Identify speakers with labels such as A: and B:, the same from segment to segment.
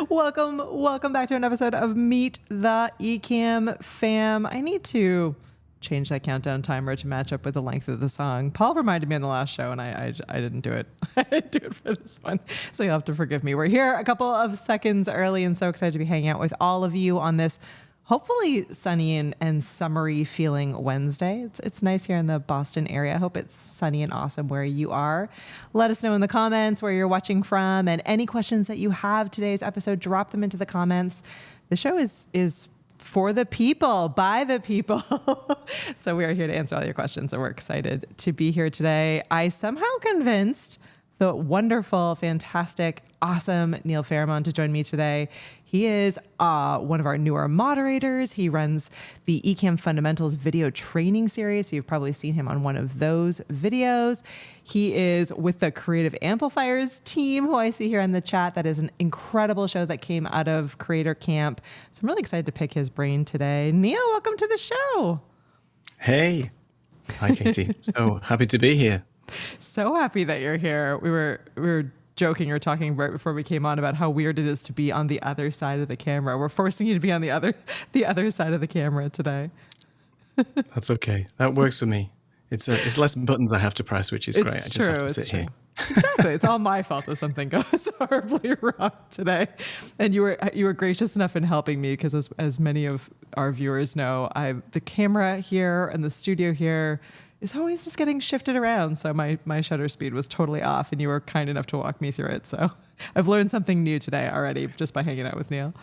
A: Welcome back to an episode of Meet the Ecamm fam. I need to change that countdown timer to match up with the length of the song. Paul reminded me on the last show, and I didn't do it. I didn't do it for this one, so you'll have to forgive me. We're here a couple of seconds early, and so excited to be hanging out with all of you on this hopefully sunny and summery feeling Wednesday. It's nice here in the Boston area. I hope it's sunny and awesome where you are. Let us know in the comments where you're watching from, and any questions that you have today's episode, drop them into the comments. The show is for the people, by the people. So we are here to answer all your questions, and we're excited to be here today. I somehow convinced the wonderful, fantastic, awesome Neil Farrimond to join me today. He is one of our newer moderators. He runs the Ecamm Fundamentals video training series. So you've probably seen him on one of those videos. He is with the Creative Amplifiers team, who I see here in the chat. That is an incredible show that came out of Creator Camp. So I'm really excited to pick his brain today. Neil, welcome to the show.
B: Hey. Hi, Katie. So happy to be here.
A: So happy that you're here. We were joking or talking right before we came on about how weird it is to be on the other side of the camera. We're forcing you to be on the other side of the camera today.
B: That's okay. That works for me. It's less buttons I have to press, which is great. I just have to sit here.
A: Exactly. It's all my fault if something goes horribly wrong today. And you were gracious enough in helping me, because as many of our viewers know, the camera here and the studio here is always just getting shifted around. So my shutter speed was totally off, and you were kind enough to walk me through it. So I've learned something new today already just by hanging out with Neil.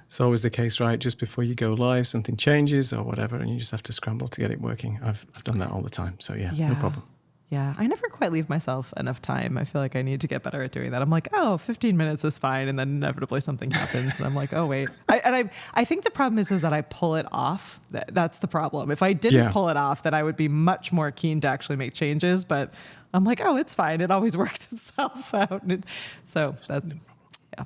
B: It's always the case, right? Just before you go live, something changes or whatever, and you just have to scramble to get it working. I've done that all the time. So yeah, no problem.
A: Yeah, I never quite leave myself enough time. I feel like I need to get better at doing that. I'm like, 15 minutes is fine. And then inevitably something happens. And I'm like, oh, wait. I think the problem is that I pull it off. That's the problem. If I didn't pull it off, then I would be much more keen to actually make changes. But I'm like, it's fine. It always works itself out.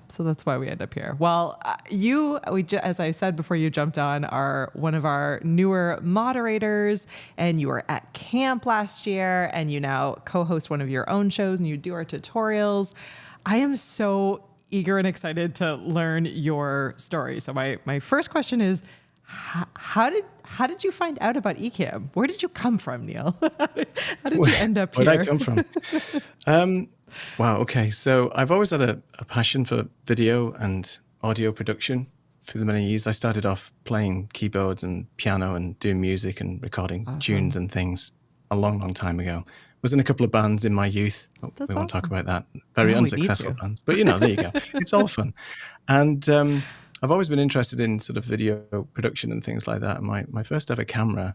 A: So that's why we end up here. Well, as I said before you jumped on, are one of our newer moderators, and you were at camp last year, and you now co-host one of your own shows, and you do our tutorials. I am so eager and excited to learn your story. So my first question is, how did you find out about Ecamm? Where did you come from, Neil? How did you end up here?
B: Where did I come from? Wow. Okay. So I've always had a passion for video and audio production for the many years. I started off playing keyboards and piano and doing music and recording tunes and things a long, long time ago. Was in a couple of bands in my youth. We won't talk about that. Very unsuccessful bands. But, there you go. It's all fun. And I've always been interested in sort of video production and things like that. And my first ever camera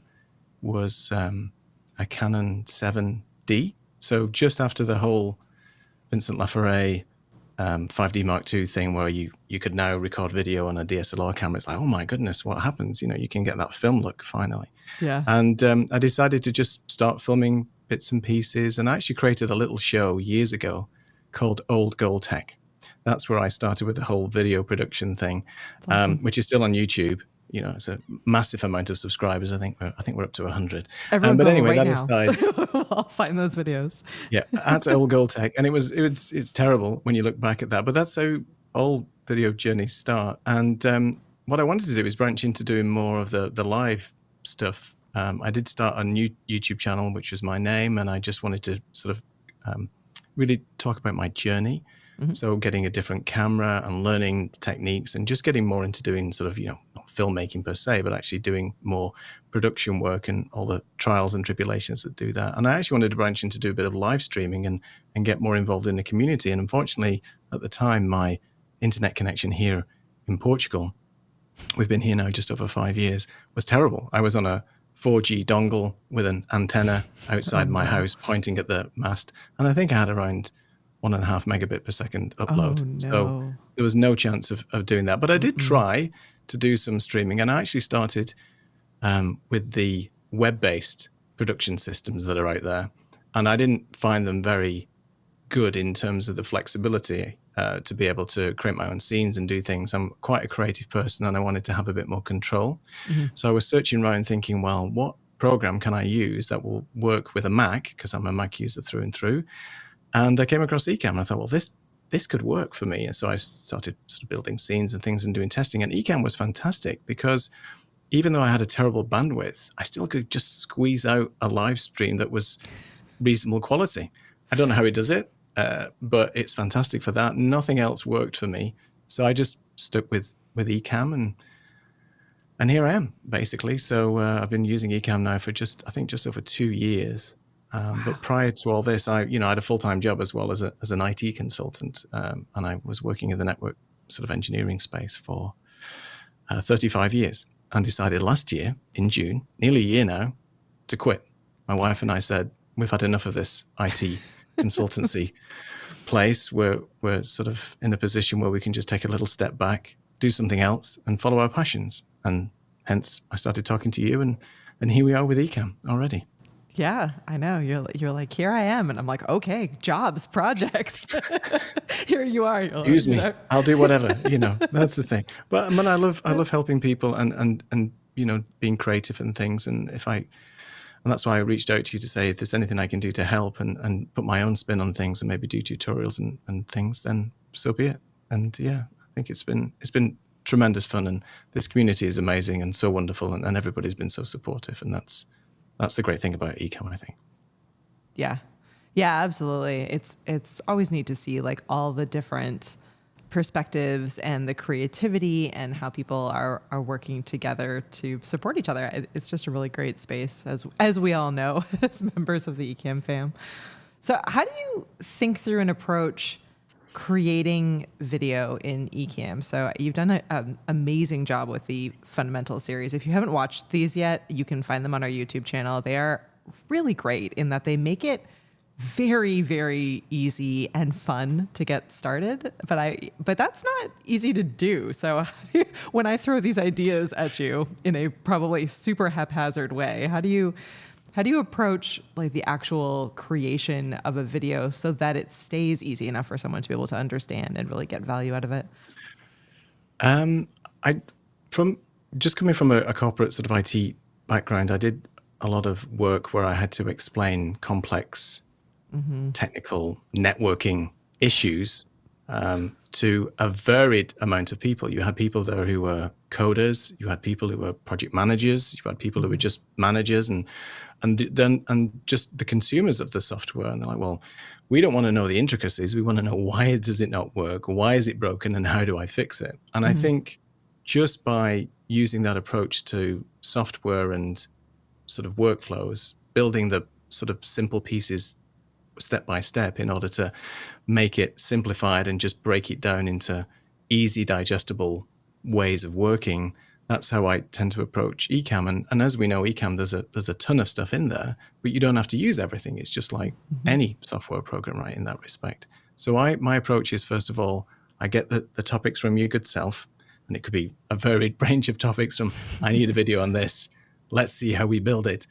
B: was a Canon 7D. So just after the whole Vincent Laforet 5D Mark II thing, where you could now record video on a DSLR camera, it's like, oh my goodness, what happens? You know, you can get that film look finally.
A: Yeah.
B: And I decided to just start filming bits and pieces, and I actually created a little show years ago called Old Gold Tech. That's where I started with the whole video production thing,
A: awesome.
B: Which is still on YouTube. You know, it's a massive amount of subscribers. I think we're up to 100.
A: Everyone
B: But
A: go
B: anyway,
A: right
B: that
A: now.
B: aside,
A: I'll find those videos.
B: yeah, at Old Gold Tech, and it's terrible when you look back at that. But that's how all video journeys start. And what I wanted to do is branch into doing more of the live stuff. I did start a new YouTube channel, which was my name, and I just wanted to sort of really talk about my journey. Mm-hmm. So getting a different camera and learning techniques and just getting more into doing sort of, you know, not filmmaking per se, but actually doing more production work and all the trials and tribulations that do that. And I actually wanted to branch into do a bit of live streaming and get more involved in the community. And unfortunately, at the time, my internet connection here in Portugal, we've been here now just over 5 years, was terrible. I was on a 4G dongle with an antenna outside my house pointing at the mast. And I think I had around 1.5 megabit per second upload.
A: Oh, no.
B: So there was no chance of doing that. But I did try to do some streaming, and I actually started with the web-based production systems that are out there. And I didn't find them very good in terms of the flexibility to be able to create my own scenes and do things. I'm quite a creative person, and I wanted to have a bit more control. Mm-hmm. So I was searching around thinking, well, what program can I use that will work with a Mac? Because I'm a Mac user through and through. And I came across Ecamm, and I thought, well, this could work for me. And so I started sort of building scenes and things and doing testing. And Ecamm was fantastic because even though I had a terrible bandwidth, I still could just squeeze out a live stream that was reasonable quality. I don't know how it does it, but it's fantastic for that. Nothing else worked for me. So I just stuck with Ecamm, and here I am, basically. So I've been using Ecamm now for just over 2 years. Wow. But prior to all this, I had a full-time job as well as an IT consultant, and I was working in the network sort of engineering space for 35 years, and decided last year in June, nearly a year now, to quit. My wife and I said, we've had enough of this IT consultancy place. We're sort of in a position where we can just take a little step back, do something else, and follow our passions. And hence, I started talking to you, and here we are with Ecamm already.
A: Yeah, I know. You're like, here I am. And I'm like, okay, jobs, projects. Here you are.
B: Use me. I'll do whatever, that's the thing. But I love helping people and being creative and things. And that's why I reached out to you to say, if there's anything I can do to help and put my own spin on things and maybe do tutorials and things, then so be it. And yeah, I think it's been tremendous fun, and this community is amazing and so wonderful, and everybody's been so supportive, and that's the great thing about Ecamm, I think.
A: Yeah. Yeah, absolutely. It's always neat to see like all the different perspectives and the creativity and how people are working together to support each other. It's just a really great space, as we all know, as members of the Ecamm fam. So how do you think through and approach creating video in Ecamm? So you've done an amazing job with the Fundamental series. If you haven't watched these yet, you can find them on our YouTube channel. They are really great in that they make it very, very easy and fun to get started. But that's not easy to do. So when I throw these ideas at you in a probably super haphazard way, how do you approach like the actual creation of a video so that it stays easy enough for someone to be able to understand and really get value out of it?
B: From just coming from a corporate sort of IT background, I did a lot of work where I had to explain complex technical networking issues to a varied amount of people. You had people there who were coders, you had people who were project managers, you had people who were just managers, and just the consumers of the software. And they're like, well, we don't want to know the intricacies. We want to know, why does it not work? Why is it broken? And how do I fix it? And I think just by using that approach to software and sort of workflows, building the sort of simple pieces step by step in order to make it simplified and just break it down into easy digestible ways of working, that's how I tend to approach Ecamm. And as we know, Ecamm, there's a ton of stuff in there, but you don't have to use everything. It's just like any software program, right, in that respect. So my approach is, first of all, I get the topics from your good self, and it could be a varied range of topics from, I need a video on this, let's see how we build it.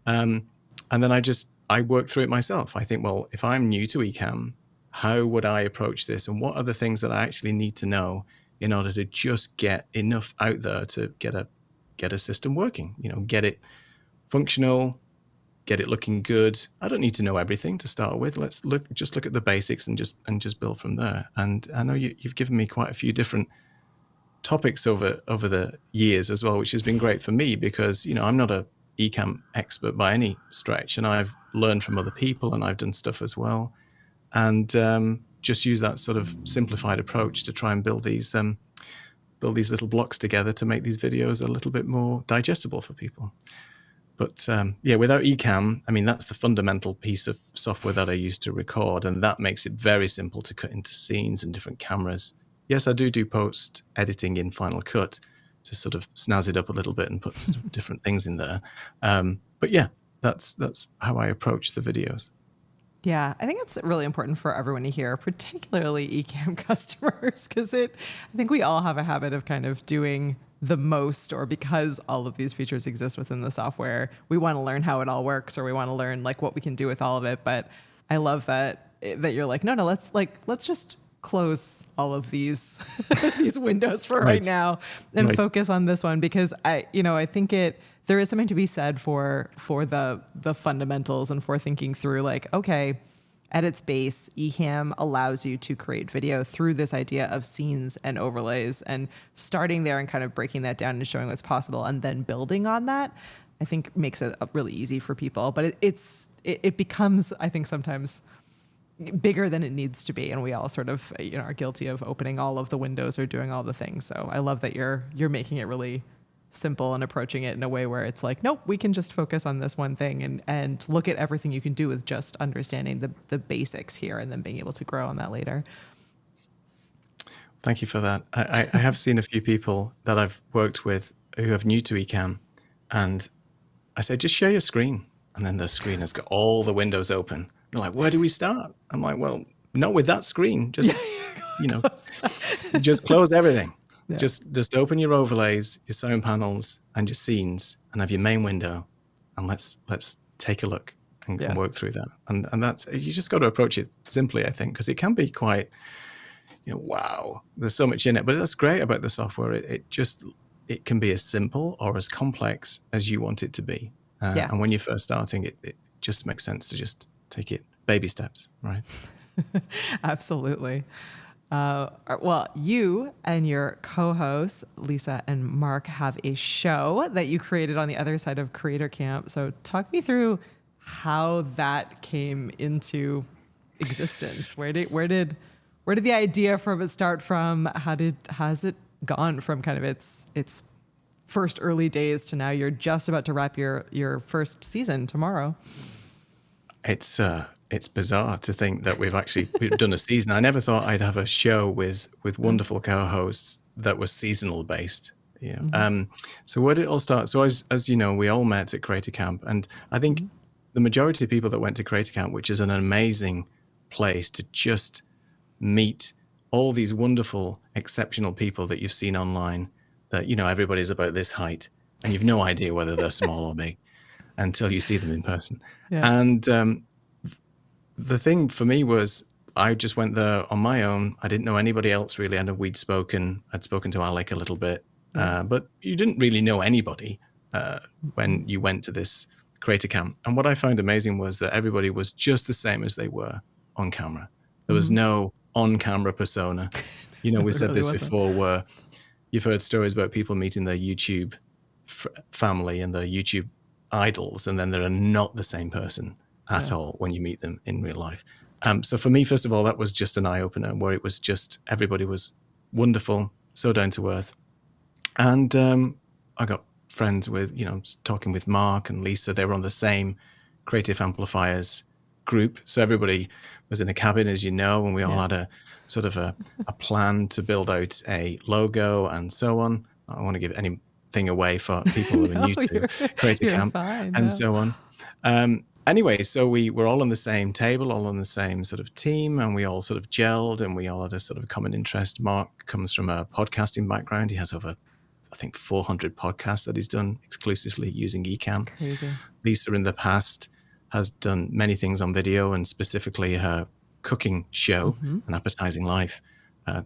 B: And then I work through it myself. I think, well, if I'm new to Ecamm, how would I approach this? And what are the things that I actually need to know in order to just get enough out there to get a system working, get it functional, get it looking good. I don't need to know everything to start with. Let's look at the basics and just build from there. And I know you've given me quite a few different topics over the years as well, which has been great for me because, I'm not a Ecamm expert by any stretch, and I've learned from other people and I've done stuff as well. And just use that sort of simplified approach to try and build these little blocks together to make these videos a little bit more digestible for people. But without Ecamm, I mean, that's the fundamental piece of software that I use to record, and that makes it very simple to cut into scenes and different cameras. Yes, I do post editing in Final Cut to sort of snazz it up a little bit and put different things in there. But yeah, that's how I approach the videos.
A: Yeah, I think it's really important for everyone to hear, particularly Ecamm customers, because I think we all have a habit of kind of doing the most, or because all of these features exist within the software, we want to learn how it all works, or we want to learn like what we can do with all of it. But I love that you're like, no, let's just close all of these these windows for right now and focus on this one, because I think there is something to be said for the fundamentals and for thinking through like, okay, at its base, Ecamm allows you to create video through this idea of scenes and overlays, and starting there and kind of breaking that down and showing what's possible and then building on that, I think makes it really easy for people. But it becomes, I think, sometimes bigger than it needs to be, and we all sort of are guilty of opening all of the windows or doing all the things. So I love that you're making it really simple and approaching it in a way where it's like, nope, we can just focus on this one thing and look at everything you can do with just understanding the basics here and then being able to grow on that later.
B: Thank you for that. I have seen a few people that I've worked with who are new to Ecamm, and I say, just share your screen. And then the screen has got all the windows open. They're like, where do we start? I'm like, well, not with that screen. Just, just close everything. Yeah. Just open your overlays, your sound panels, and your scenes, and have your main window, and let's take a look and work through that. And that's, you just got to approach it simply, I think, because it can be quite, wow, there's so much in it. But that's great about the software. It can be as simple or as complex as you want it to be. And when you're first starting, it just makes sense to just take it baby steps, right?
A: Absolutely. Well, you and your co-hosts, Lisa and Mark, have a show that you created on the other side of Creator Camp. So talk me through how that came into existence. Where did the idea from it start from? Has it gone from kind of its first early days to now you're just about to wrap your first season tomorrow?
B: It's bizarre to think that we've done a season. I never thought I'd have a show with wonderful co-hosts that was seasonal based. So where did it all start? So as you know, we all met at Creator Camp, and I think the majority of people that went to Creator Camp, which is an amazing place to just meet all these wonderful, exceptional people that you've seen online, that everybody's about this height, and you've no idea whether they're small or big until you see them in person. And the thing for me was, I just went there on my own. I didn't know anybody else really. I know I'd spoken to Alec a little bit, but you didn't really know anybody when you went to this Creator Camp. And what I found amazing was that everybody was just the same as they were on camera. There was no on-camera persona. We said this before, where you've heard stories about people meeting their YouTube family and their YouTube idols, and then they're not the same person at all when you meet them in real life. So for me, first of all, that was just an eye-opener, where it was just, everybody was wonderful, so down to earth. And I got friends with, talking with Mark and Lisa. They were on the same Creative Amplifiers group. So everybody was in a cabin, as you know, and we all had a sort of a plan to build out a logo and so on. I don't want to give any thing away for people who are new to create
A: you're
B: Ecamm
A: fine.
B: and
A: No.
B: so on. Anyway, so we were all on the same table, all on the same sort of team, and we all sort of gelled, and we all had a sort of common interest. Mark comes from a podcasting background. He has over, I think, 400 podcasts that he's done exclusively using Ecamm.
A: Crazy.
B: Lisa, in the past, has done many things on video, and specifically her cooking show, An Appetizing Life.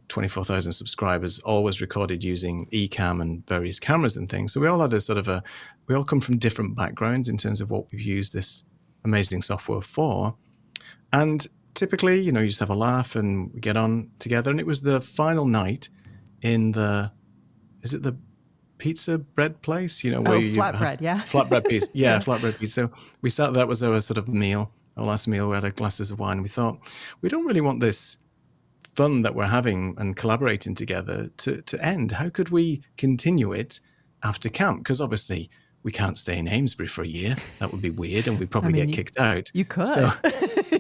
B: 24,000 subscribers, always recorded using Ecamm and various cameras and things. So we all had we all come from different backgrounds in terms of what we've used this amazing software for. And typically, you just have a laugh and we get on together. And it was the final night in is it the pizza bread place? Where
A: flatbread, yeah.
B: Flatbread pizza. Yeah, flatbread pizza. So we sat, that was our sort of meal, our last meal. We had our glasses of wine. We thought, we don't really want this fun that we're having and collaborating together to end. How could we continue it after camp? Because obviously we can't stay in Amesbury for a year. That would be weird, and we'd probably get kicked out.
A: You could.
B: So,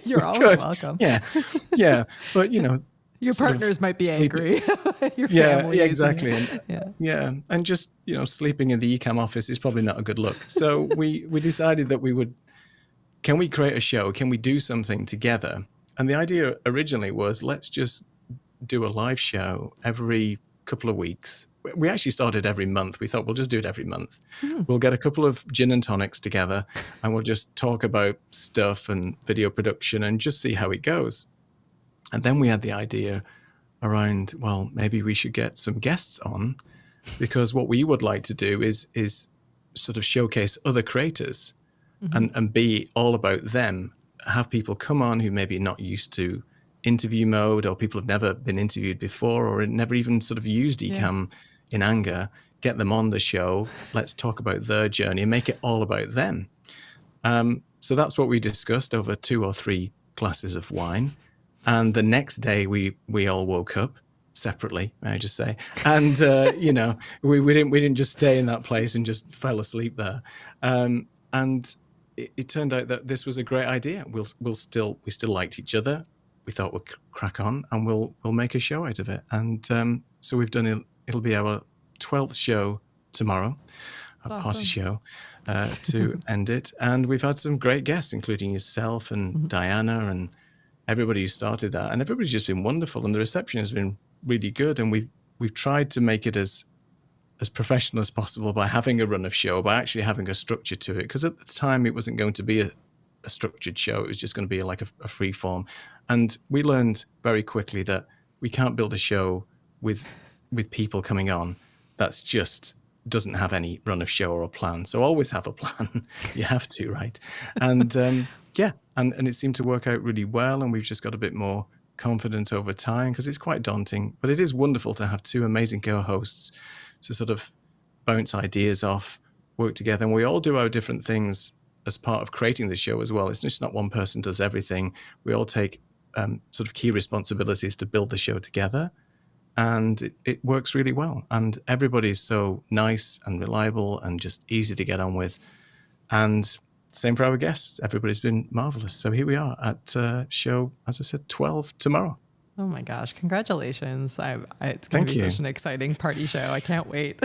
A: You're always welcome.
B: Yeah. But
A: your partners might be angry. Your
B: yeah,
A: family.
B: yeah, exactly.
A: And,
B: and just sleeping in the Ecamm office is probably not a good look. So we decided that can we create a show? Can we do something together? And the idea originally was, let's just do a live show every couple of weeks. We actually started every month. We thought we'll just do it every month. We'll get a couple of gin and tonics together and we'll just talk about stuff and video production and just see how it goes. And then we had the idea around, well, maybe we should get some guests on, because what we would like to do is sort of showcase other creators and be all about them. Have people come on who maybe not used to interview mode, or people have never been interviewed before, or never even sort of used Ecamm in anger. Get them on the show. Let's talk about their journey and make it all about them. So that's what we discussed over 2 or 3 glasses of wine. And the next day we all woke up separately, may I just say. And, we didn't just stay in that place and just fell asleep there. And it turned out that this was a great idea. We still liked each other. We thought we'll crack on and we'll make a show out of it. And so we've done it. It'll be our 12th show tomorrow, a party show to end it. And we've had some great guests, including yourself and Diana and everybody who started that. And everybody's just been wonderful. And the reception has been really good. And we've tried to make it as professional as possible by having a run of show, by actually having a structure to it. Because at the time, it wasn't going to be a structured show. It was just going to be like a free form. And we learned very quickly that we can't build a show with people coming on that's just doesn't have any run of show or a plan. So always have a plan. You have to, right? And and it seemed to work out really well. And we've just got a bit more confident over time, because it's quite daunting. But it is wonderful to have 2 amazing co-hosts to sort of bounce ideas off, work together. And we all do our different things as part of creating the show as well. It's just not one person does everything. We all take sort of key responsibilities to build the show together. And it works really well. And everybody's so nice and reliable and just easy to get on with. And same for our guests. Everybody's been marvelous. So here we are at show, as I said, 12 tomorrow.
A: Oh my gosh, congratulations. It's going to be such an exciting party show. I can't wait.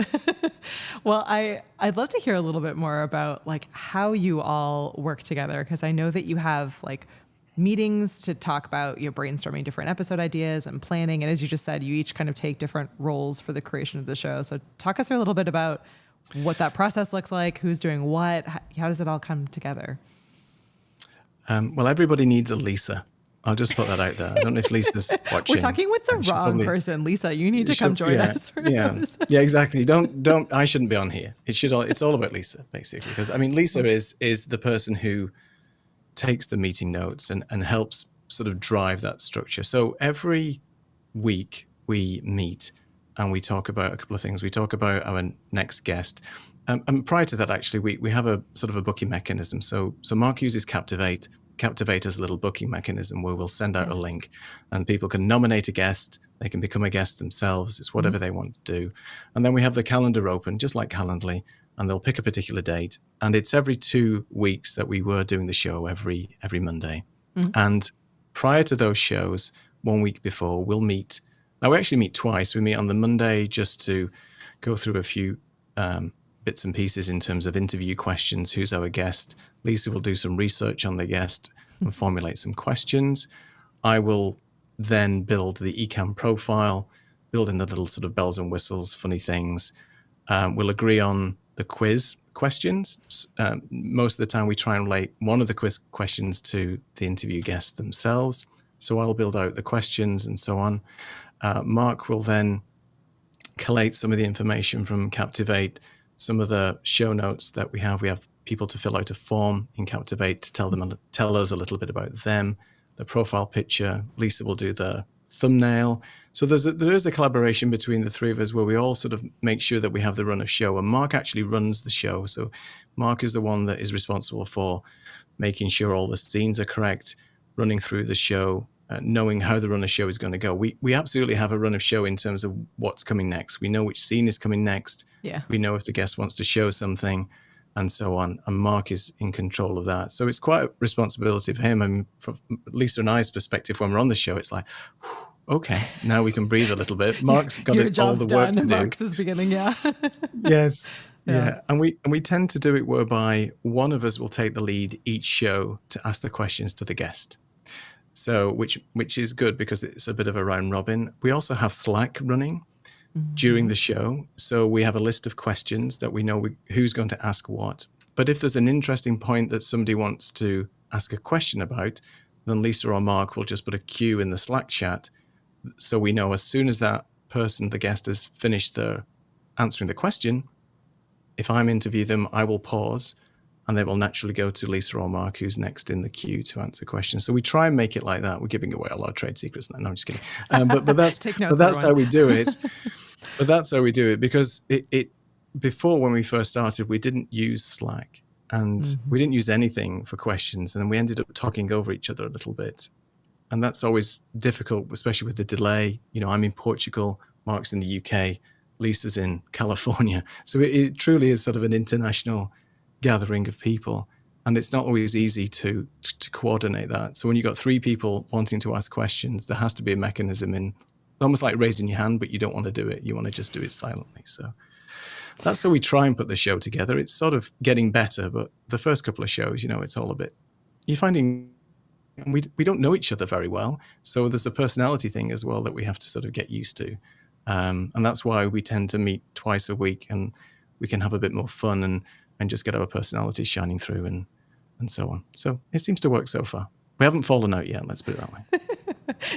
A: Well, I'd love to hear a little bit more about like how you all work together, because I know that you have like meetings to talk about, brainstorming different episode ideas and planning. And as you just said, you each kind of take different roles for the creation of the show. So talk us through a little bit about what that process looks like, who's doing what, how does it all come together?
B: Well, everybody needs a Lisa. I'll just put that out there. I don't know if Lisa's watching.
A: We're talking with the wrong person, Lisa. You need to come join us.
B: Yeah, exactly. Don't. I shouldn't be on here. It's all about Lisa, basically, because I mean, Lisa is the person who takes the meeting notes and helps sort of drive that structure. So every week we meet and we talk about a couple of things. We talk about our next guest. And prior to that, actually, we have a sort of a booking mechanism. So Mark uses Captivate. Captivate as a little booking mechanism where we'll send out a link and people can nominate a guest. They can become a guest themselves. It's whatever they want to do. And then we have the calendar open, just like Calendly, and they'll pick a particular date. And it's every 2 weeks that we were doing the show every Monday. And prior to those shows, 1 week before, we'll meet. Now, we actually meet twice. We meet on the Monday just to go through a few bits and pieces in terms of interview questions. Who's our guest? Lisa will do some research on the guest and formulate some questions. I will then build the Ecamm profile, build in the little sort of bells and whistles, funny things. We'll agree on the quiz questions. Most of the time we try and relate one of the quiz questions to the interview guests themselves. So I'll build out the questions and so on. Mark will then collate some of the information from Captivate, some of the show notes that we have. We have people to fill out a form in Captivate to tell us a little bit about them, the profile picture. Lisa will do the thumbnail. So there is a collaboration between the three of us where we all sort of make sure that we have the run of show. And Mark actually runs the show. So Mark is the one that is responsible for making sure all the scenes are correct, running through the show, knowing how the run of show is going to go. We absolutely have a run of show in terms of what's coming next. We know which scene is coming next.
A: Yeah.
B: We know if the guest wants to show something and so on. And Mark is in control of that. So it's quite a responsibility for him. And from Lisa and I's perspective, when we're on the show, it's like, okay, now we can breathe a little bit. Mark's got all the work to do.
A: Mark's is beginning, yeah.
B: Yes. Yeah. And we tend to do it whereby one of us will take the lead each show to ask the questions to the guest. So which is good because it's a bit of a round robin. We also have Slack running during the show. So we have a list of questions that we know who's going to ask what. But if there's an interesting point that somebody wants to ask a question about, then Lisa or Mark will just put a queue in the Slack chat. So we know as soon as that person, the guest, has finished their answering the question, if I'm interviewing them, I will pause and they will naturally go to Lisa or Mark, who's next in the queue to answer questions. So we try and make it like that. We're giving away a lot of trade secrets now. No, I'm just kidding. But that's how we do it. But that's how we do it because it before when we first started, we didn't use Slack and we didn't use anything for questions. And then we ended up talking over each other a little bit. And that's always difficult, especially with the delay. You know, I'm in Portugal, Mark's in the UK, Lisa's in California. So it truly is sort of an international gathering of people. And it's not always easy to coordinate that. So when you've got three people wanting to ask questions, there has to be a mechanism in almost like raising your hand, but you don't want to do it. You want to just do it silently. So that's how we try and put the show together. It's sort of getting better, but the first couple of shows, you know, it's all a bit, you're finding we don't know each other very well. So there's a personality thing as well that we have to sort of get used to. And that's why we tend to meet twice a week and we can have a bit more fun and just get our personalities shining through and so on. So it seems to work so far. We haven't fallen out yet, let's put it that way.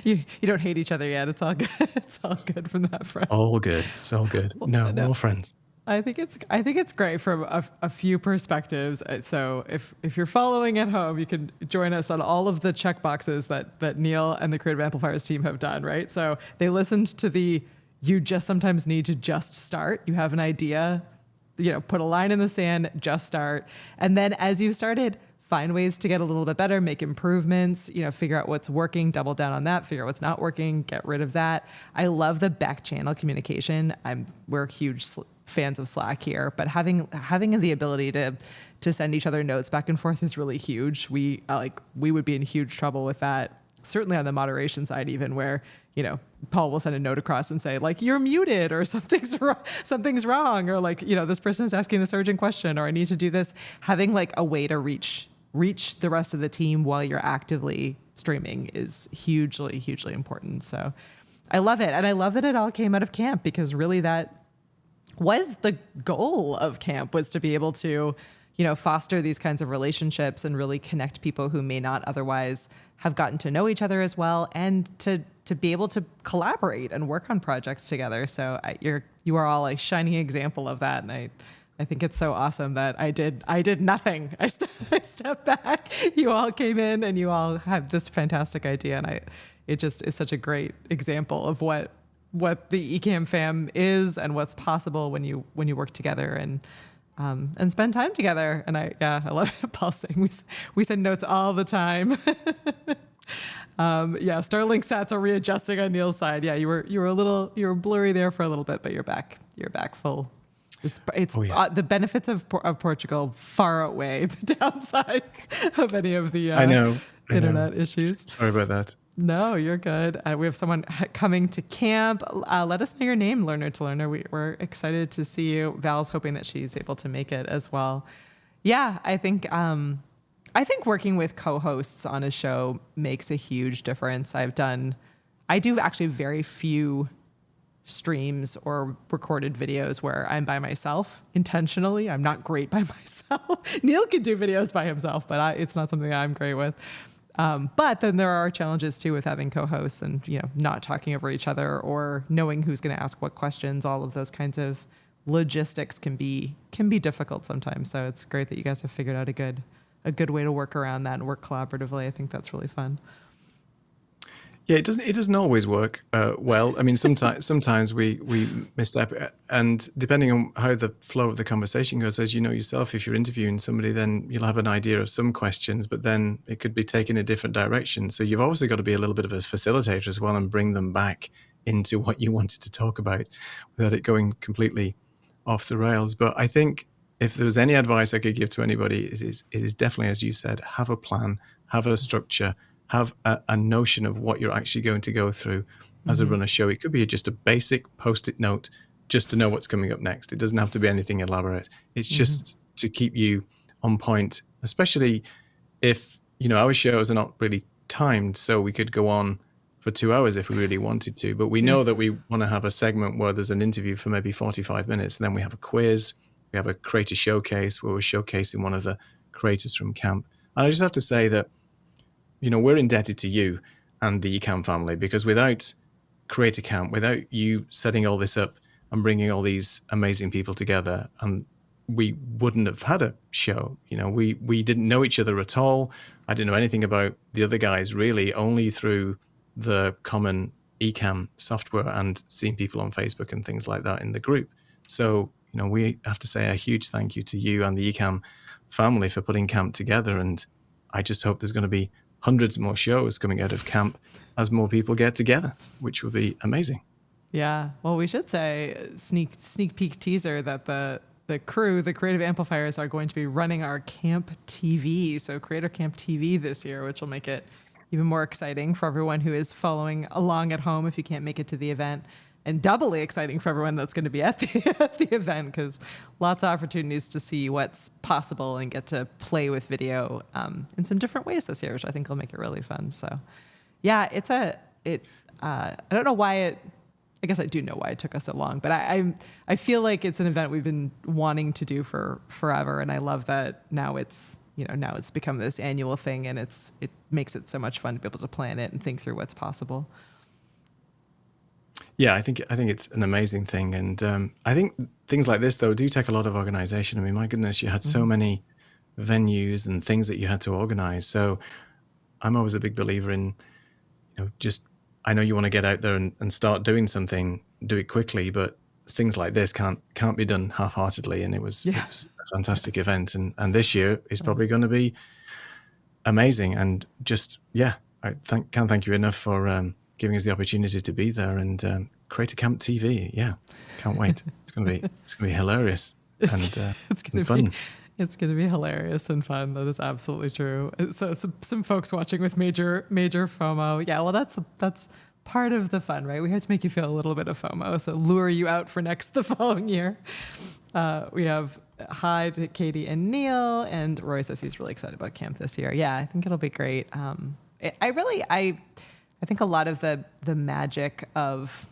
A: You don't hate each other yet. It's all good. It's all good from that front.
B: All good. It's all good. No, we're all friends.
A: I think it's great from a few perspectives. So if you're following at home, you can join us on all of the check boxes that Neil and the Creative Amplifiers team have done, right? So they listened to you just sometimes need to just start. You have an idea, you know, put a line in the sand, just start. And then as you started, find ways to get a little bit better, make improvements, you know, figure out what's working, double down on that, figure out what's not working, get rid of that. I love the back channel communication. We're huge fans of Slack here, but having the ability to send each other notes back and forth is really huge. We would be in huge trouble with that. Certainly on the moderation side, even where, you know, Paul will send a note across and say like, you're muted or something's wrong. Or like, you know, this person is asking this urgent question, or I need to do this. Having like a way to reach the rest of the team while you're actively streaming is hugely, hugely important. So I love it. And I love that it all came out of camp because really that was the goal of camp, was to be able to, you know, foster these kinds of relationships and really connect people who may not otherwise have gotten to know each other as well, and to be able to collaborate and work on projects together. So you are all a shining example of that. And I think it's so awesome that I did nothing. I stepped back. You all came in and you all had this fantastic idea. And it just is such a great example of what the Ecamm fam is and what's possible when you work together and spend time together. And I love it. Paul saying we send notes all the time. Starlink sats are readjusting on Neil's side. Yeah, you were blurry there for a little bit, but you're back full. It's the benefits of Portugal far outweigh the downsides of any of the internet issues.
B: Sorry about that.
A: No, you're good. We have someone coming to camp. Let us know your name, Learner to Learner. We're excited to see you. Val's hoping that she's able to make it as well. Yeah, I think working with co-hosts on a show makes a huge difference. I do actually very few streams or recorded videos where I'm by myself intentionally. I'm not great by myself. Neil could do videos by himself, but it's not something I'm great with. But then there are challenges too with having co-hosts and, not talking over each other or knowing who's going to ask what questions. All of those kinds of logistics can be difficult sometimes. So it's great that you guys have figured out a good way to work around that and work collaboratively. I think that's really fun.
B: Yeah, it doesn't always work well. I mean, sometimes we misstep, and depending on how the flow of the conversation goes, as you know yourself, if you're interviewing somebody, then you'll have an idea of some questions, but then it could be taken a different direction. So you've obviously got to be a little bit of a facilitator as well and bring them back into what you wanted to talk about without it going completely off the rails. But I think if there was any advice I could give to anybody, it is definitely, as you said, have a plan, have a structure, have a notion of what you're actually going to go through as a runner show. It could be just a basic post-it note just to know what's coming up next. It doesn't have to be anything elaborate. It's just to keep you on point, especially if, our shows are not really timed, so we could go on for 2 hours if we really wanted to. But we know that we want to have a segment where there's an interview for maybe 45 minutes. And then we have a quiz. We have a creator showcase where we're showcasing one of the creators from camp. And I just have to say that we're indebted to you and the Ecamm family, because without Creator Camp, without you setting all this up and bringing all these amazing people together, and we wouldn't have had a show. We didn't know each other at all. I didn't know anything about the other guys really, only through the common Ecamm software and seeing people on Facebook and things like that in the group. So, we have to say a huge thank you to you and the Ecamm family for putting camp together. And I just hope there's going to be hundreds more shows coming out of camp as more people get together, which will be amazing.
A: Yeah. Well, we should say sneak peek teaser that the crew, the creative amplifiers, are going to be running our camp TV. So Creator Camp TV this year, which will make it even more exciting for everyone who is following along at home if you can't make it to the event, and doubly exciting for everyone that's going to be at the event, because lots of opportunities to see what's possible and get to play with video in some different ways this year, which I think will make it really fun. So yeah, I don't know why I guess I do know why it took us so long, but I feel like it's an event we've been wanting to do for forever. And I love that now it's become this annual thing, and it makes it so much fun to be able to plan it and think through what's possible.
B: Yeah, I think it's an amazing thing. And I think things like this, though, do take a lot of organization. I mean, my goodness, you had so many venues and things that you had to organize. So I'm always a big believer in, I know you want to get out there and start doing something, do it quickly, but things like this can't be done half-heartedly. And it was a fantastic event. And this year is probably going to be amazing. And I can't thank you enough for giving us the opportunity to be there and create a camp TV. Yeah, can't wait. It's gonna be hilarious and
A: it's gonna
B: fun.
A: It's gonna be hilarious and fun. That is absolutely true. So some folks watching with major FOMO. Yeah, well, that's part of the fun, right? We have to make you feel a little bit of FOMO, so lure you out for the following year. We have hi to Katie and Neil, and Roy says he's really excited about camp this year. Yeah, I think it'll be great. I think a lot of the magic of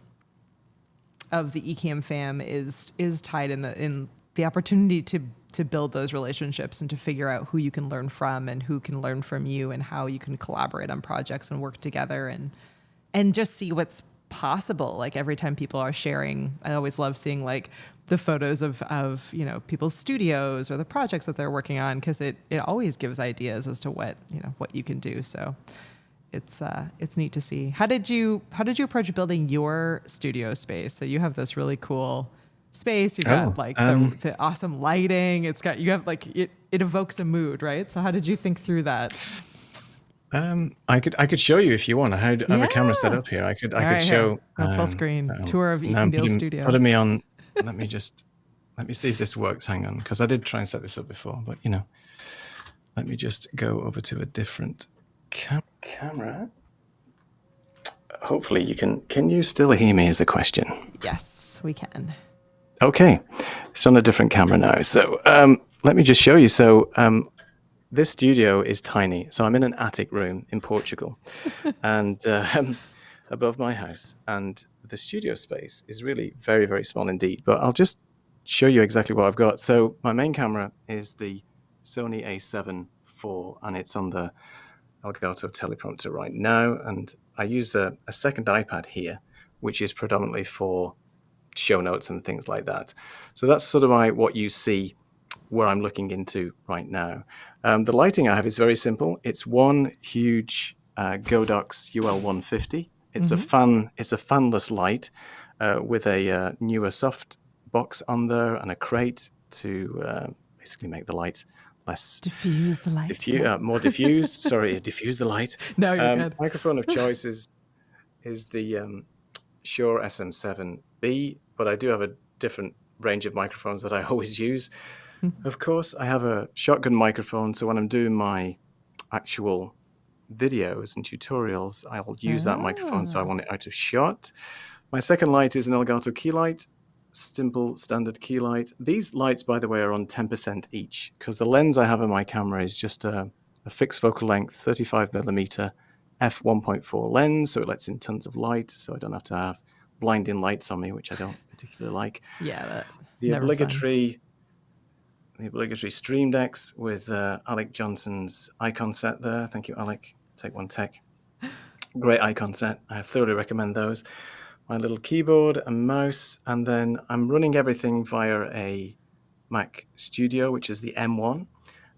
A: the Ecamm fam is tied in the opportunity to build those relationships and to figure out who you can learn from and who can learn from you, and how you can collaborate on projects and work together and just see what's possible. Like every time people are sharing, I always love seeing like the photos of people's studios or the projects that they're working on, because it always gives ideas as to what you can do. So it's neat to see. How did you approach building your studio space? So you have this really cool space. You've got the awesome lighting. It evokes a mood, right? So how did you think through that?
B: I could show you if you want. I have a camera set up here. I could show
A: a full screen tour of Ecamm studio.
B: Putting me on. Let me see if this works. Hang on, because I did try and set this up before, but let me just go over to a different camera. hopefully you can you still hear me is the question.
A: Yes, we can.
B: Okay, it's on a different camera now. So let me just show you. So this studio is tiny. So I'm in an attic room in Portugal and above my house. And the studio space is really very, very small indeed. But I'll just show you exactly what I've got. So my main camera is the Sony A7 IV, and it's on the Elgato teleprompter right now. And I use a second iPad here, which is predominantly for show notes and things like that. So that's sort of what you see where I'm looking into right now. The lighting I have is very simple. It's one huge Godox UL150. It's a fanless light with a newer soft box on there and a crate to basically make the light less
A: Diffuse the light.
B: more diffused. Sorry, diffuse the light.
A: No, you're good.
B: Microphone of choice is the Shure SM7B, but I do have a different range of microphones that I always use. Of course, I have a shotgun microphone, so when I'm doing my actual videos and tutorials, I'll use that microphone, so I want it out of shot. My second light is an Elgato key light, simple standard key light. These lights, by the way, are on 10% each, because the lens I have on my camera is just a fixed focal length 35mm f1.4 lens, so it lets in tons of light, so I don't have to have blinding lights on me, which I don't particularly like.
A: Yeah, that's
B: the
A: never
B: obligatory Stream Decks with Alec Johnson's icon set there. Thank you, Alec. Take One Tech. Great icon set. I thoroughly recommend those. My little keyboard and mouse, and then I'm running everything via a Mac Studio, which is the M1,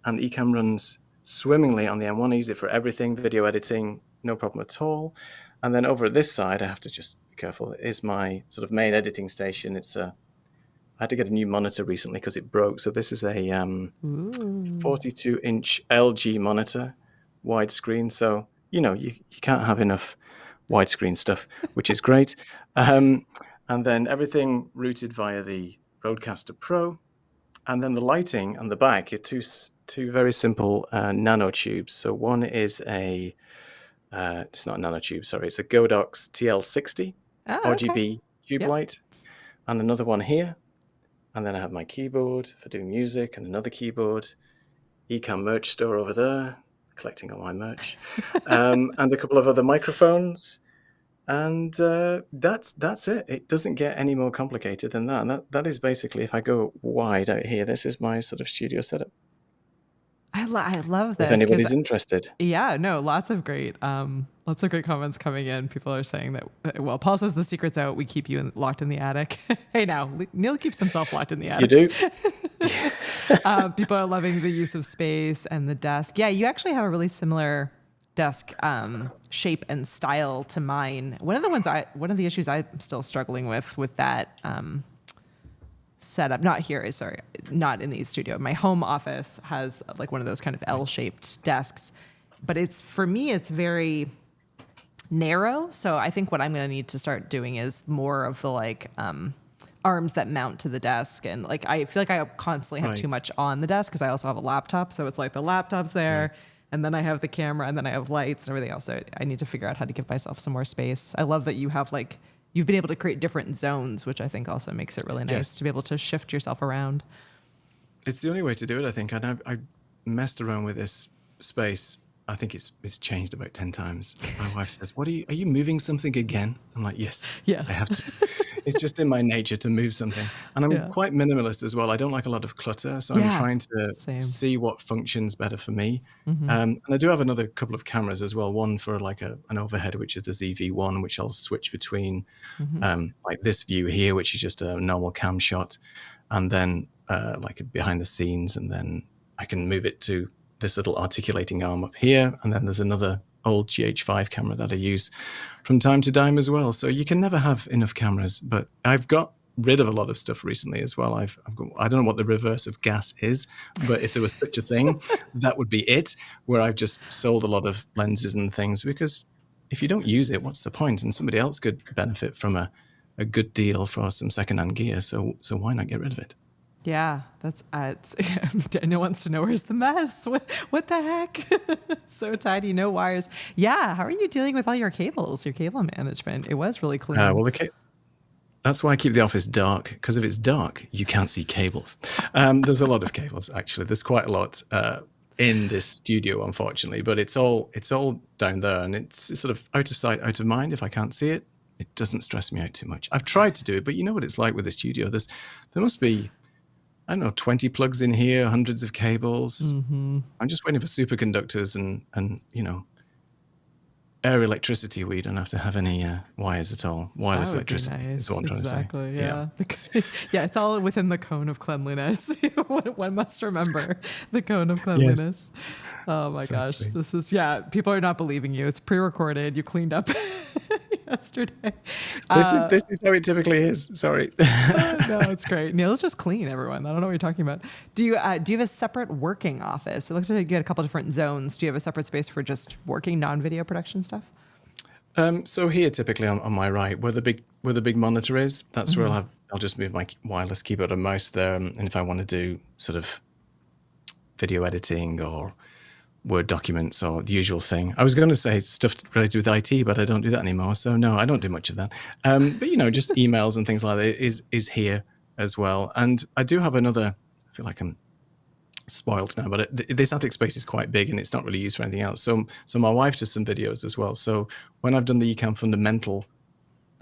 B: and Ecamm runs swimmingly on the M1. I use it for everything, video editing, no problem at all. And then over this side, I have to just be careful, it is my sort of main editing station. I had to get a new monitor recently because it broke. So this is a 42-inch LG monitor, widescreen. So, you can't have enough widescreen stuff, which is great. And then everything routed via the Rodecaster Pro. And then the lighting on the back are two very simple nanotubes. So one is it's not a nanotube, sorry. It's a Godox TL60 RGB tube light. And another one here. And then I have my keyboard for doing music and another keyboard. Ecamm merch store over there, collecting all my merch. And a couple of other microphones. And that's it. It doesn't get any more complicated than that. And that is basically, if I go wide out here, this is my sort of studio setup.
A: I love this.
B: If anybody's interested.
A: Yeah, no, lots of great comments coming in. People are saying that, well, Paul says the secret's out. We keep you locked in the attic. Hey, now, Neil keeps himself locked in the attic.
B: You do?
A: People are loving the use of space and the desk. Yeah, you actually have a really similar desk shape and style to mine. One of the issues I'm still struggling with that setup, not in the studio. My home office has like one of those kind of L-shaped desks, but for me, it's very narrow. So I think what I'm going to need to start doing is more of the arms that mount to the desk. And I feel like I constantly have too much on the desk because I also have a laptop. So it's like the laptop's there and then I have the camera and then I have lights and everything else. So I need to figure out how to give myself some more space. I love that you have you've been able to create different zones, which I think also makes it really nice to be able to shift yourself around.
B: It's the only way to do it, I think. And I messed around with this space. I think it's changed about 10 times. My wife says, are you moving something again? I'm like, yes, I have to. It's just in my nature to move something. And I'm quite minimalist as well. I don't like a lot of clutter. So I'm trying to see what functions better for me. And I do have another couple of cameras as well. One for an overhead, which is the ZV-1, which I'll switch between like this view here, which is just a normal cam shot. And then like behind the scenes. And then I can move it to this little articulating arm up here. And then there's another old GH5 camera that I use from time to time as well. So you can never have enough cameras, but I've got rid of a lot of stuff recently as well. I've got, I don't know what the reverse of gas is, but if there was such a thing, that would be it, where I've just sold a lot of lenses and things, because if you don't use it, what's the point? And somebody else could benefit from a good deal for some secondhand gear. So why not get rid of it?
A: Yeah, that's Daniel wants to know where's the mess. What the heck? So tiny, no wires. Yeah, how are you dealing with all your cables, your cable management? It was really clean.
B: Well, that's why I keep the office dark, because if it's dark, you can't see cables. There's a lot of cables, actually. There's quite a lot in this studio, unfortunately, but it's all down there, and it's sort of out of sight, out of mind. If I can't see it, it doesn't stress me out too much. I've tried to do it, but you know what it's like with the studio. There must be, I don't know, 20 plugs in here, hundreds of cables.
A: Mm-hmm.
B: I'm just waiting for superconductors and air electricity. We don't have to have any wires at all. Wireless electricity is what I'm trying to say.
A: Exactly. Yeah. Yeah. It's all within the cone of cleanliness. One must remember the cone of cleanliness. Yes. Oh my gosh. This is, people are not believing you. It's pre-recorded. You cleaned up yesterday.
B: This is how it typically is. Sorry.
A: No, it's great. Neil's just clean, everyone. I don't know what you're talking about. Do you have a separate working office? It looks like you had a couple different zones. Do you have a separate space for just working non-video production stuff?
B: So here, typically on my right, where the big monitor is, that's where I'll just move my wireless keyboard and mouse there. And if I want to do sort of video editing or Word documents or the usual thing, I was going to say stuff related with IT, but I don't do that anymore. So no, I don't do much of that. But just emails and things like that is here as well. And I do have another. I feel like I'm spoiled now, but this attic space is quite big and it's not really used for anything else. So my wife does some videos as well. So when I've done the Ecamm fundamental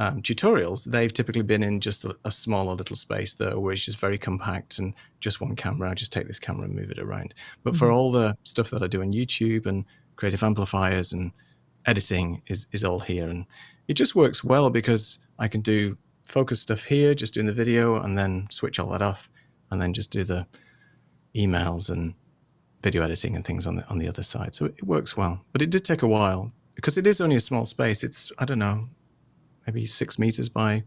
B: tutorials, they've typically been in just a smaller little space there where it's just very compact and just one camera. I just take this camera and move it around. But for all the stuff that I do on YouTube and creative amplifiers and editing is all here. And it just works well because I can do focus stuff here, just doing the video, and then switch all that off and then just do the emails and video editing and things on the other side. So it works well, but it did take a while because it is only a small space. It's, I don't know, maybe 6 meters by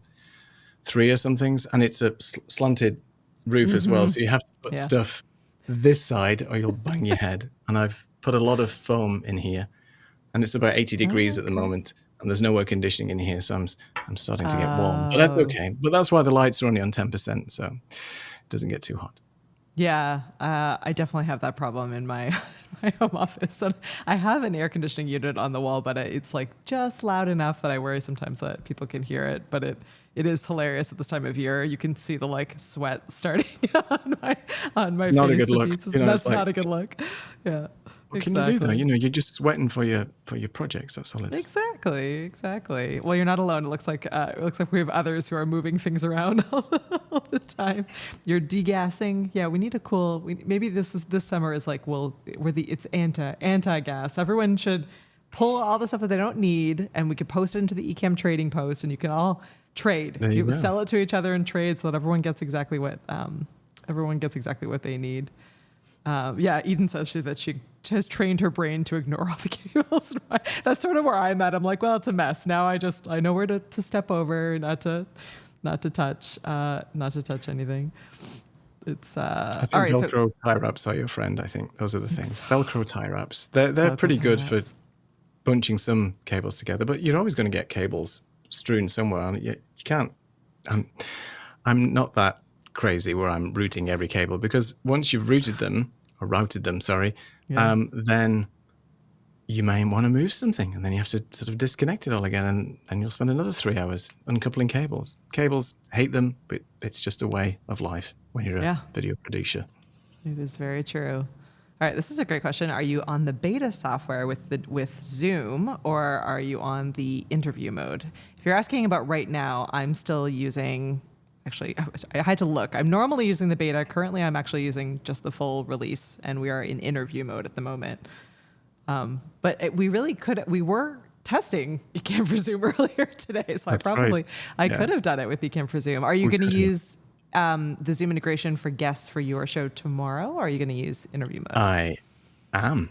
B: 3 or something. And it's a slanted roof as well. So you have to put stuff this side or you'll bang your head. And I've put a lot of foam in here and it's about 80 degrees at the moment. And there's no air conditioning in here. So I'm starting to get warm, but that's okay. But that's why the lights are only on 10%. So it doesn't get too hot.
A: Yeah, I definitely have that problem in my home office. And I have an air conditioning unit on the wall, but it's like just loud enough that I worry sometimes that people can hear it. But it is hilarious at this time of year. You can see the sweat starting on my face.
B: Not a good look.
A: That's not a good look. Yeah.
B: What can you do though? You're just sweating for your projects. That's all it is.
A: Exactly. Well, you're not alone. It looks like we have others who are moving things around all the time. You're degassing. Yeah, we need a cool. Maybe this summer is like it's anti-gas. Everyone should pull all the stuff that they don't need, and we could post it into the Ecamm trading post, and you can all trade. You sell it to each other and trade, so that everyone gets exactly what they need. Eden says that she has trained her brain to ignore all the cables. That's sort of where I'm at. I'm like, well, it's a mess. Now I know where to step over, not to touch anything. It's
B: I think
A: all right.
B: Velcro tie wraps are your friend. I think those are the things. Velcro tie wraps. They're pretty good for bunching some cables together, but you're always going to get cables strewn somewhere. And you can't. I'm not that crazy where I'm routing every cable, because once you've routed them, then you may want to move something and then you have to sort of disconnect it all again, and then you'll spend another 3 hours uncoupling cables. Cables, hate them, but it's just a way of life when you're a video producer.
A: It is very true. All right, this is a great question. Are you on the beta software with Zoom, or are you on the interview mode? If you're asking about right now, I'm still using... Actually, I had to look. I'm normally using the beta. Currently, I'm actually using just the full release, and we are in interview mode at the moment. But we were testing Ecamm for Zoom earlier today, so I could have done it with Ecamm for Zoom. Are you going to use the Zoom integration for guests for your show tomorrow, or are you going to use interview mode?
B: I am.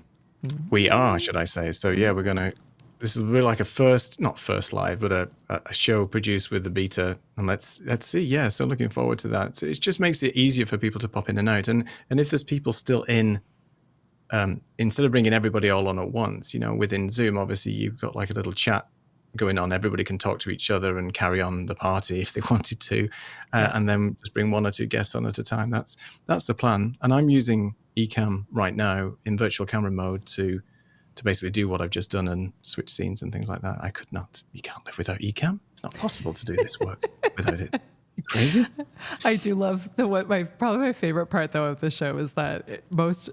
B: We are, should I say. So yeah, we're going to... This is really like not first live, but a show produced with the beta. And let's see. Yeah, so looking forward to that. So it just makes it easier for people to pop in and out. And if there's people still in, instead of bringing everybody all on at once, within Zoom, obviously you've got like a little chat going on. Everybody can talk to each other and carry on the party if they wanted to, and then just bring 1 or 2 guests on at a time. That's the plan. And I'm using Ecamm right now in virtual camera mode to basically do what I've just done and switch scenes and things like that. You can't live without Ecamm. It's not possible to do this work without it. You crazy?
A: I do love probably my favorite part though of the show is that most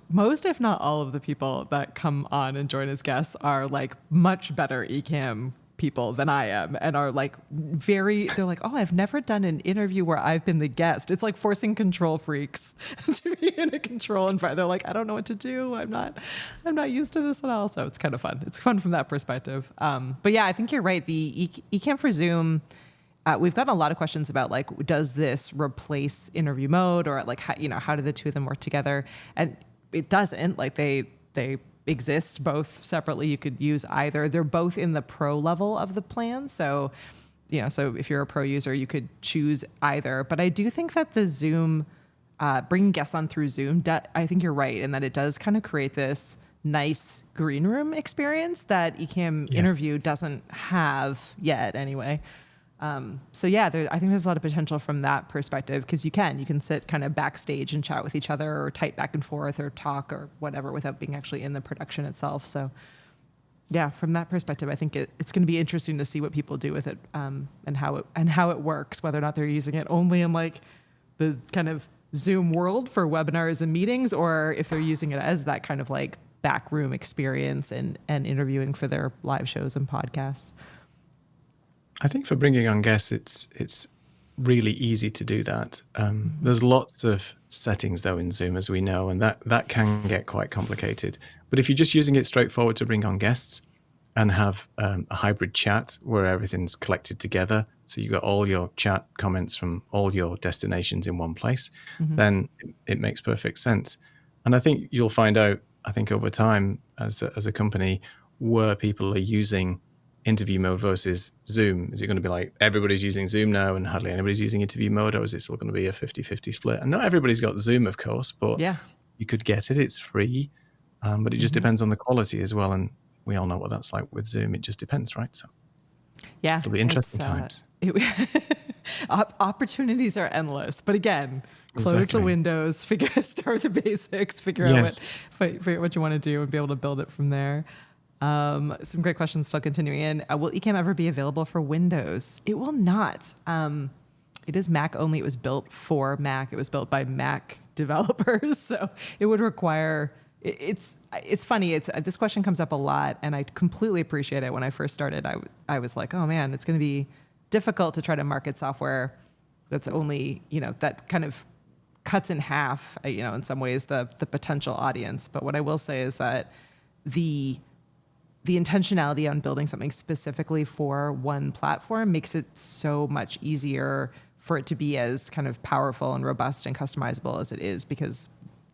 A: if not all of the people that come on and join as guests are like much better Ecamm people than I am, and are like they're like, oh, I've never done an interview where I've been the guest. It's like forcing control freaks to be in a control environment. They're like, I don't know what to do. I'm not used to this at all. So it's kind of fun. It's fun from that perspective. But yeah, I think you're right. The Ecamm for Zoom, we've gotten a lot of questions about like, does this replace interview mode, or like how do the two of them work together? And it doesn't. Like they exist both separately. You could use either. They're both in the pro level of the plan. So, so if you're a pro user, you could choose either. But I do think that the Zoom, bringing guests on through Zoom, I think you're right in that it does kind of create this nice green room experience that Ecamm interview doesn't have yet anyway. So yeah, I think there's a lot of potential from that perspective, because you can sit kind of backstage and chat with each other, or type back and forth, or talk or whatever without being actually in the production itself. So yeah, from that perspective, I think it's going to be interesting to see what people do with it, and how it works, whether or not they're using it only in like the kind of Zoom world for webinars and meetings, or if they're using it as that kind of like backroom experience and interviewing for their live shows and podcasts.
B: I think for bringing on guests, it's really easy to do that. There's lots of settings though in Zoom, as we know, and that can get quite complicated. But if you're just using it straightforward to bring on guests and have a hybrid chat where everything's collected together, so you got all your chat comments from all your destinations in one place, then it makes perfect sense. And I think you'll find out, I think over time as a company, where people are using interview mode versus Zoom. Is it going to be like everybody's using Zoom now and hardly anybody's using interview mode, or is it still going to be a 50-50 split? And not everybody's got Zoom, of course, but you could get it. It's free, but it just depends on the quality as well. And we all know what that's like with Zoom. It just depends, right? So
A: yeah,
B: it'll be interesting times.
A: Opportunities are endless, but again, close the windows, start with the basics, figure out what you want to do, and be able to build it from there. Some great questions still continuing in. Will Ecamm ever be available for Windows? It will not. It is Mac only. It was built for Mac. It was built by Mac developers. So it would require, it's funny. This question comes up a lot, and I completely appreciate it. When I first started, I was like, oh man, it's going to be difficult to try to market software that's only, that kind of cuts in half, in some ways the potential audience. But what I will say is that the intentionality on building something specifically for one platform makes it so much easier for it to be as kind of powerful and robust and customizable as it is, because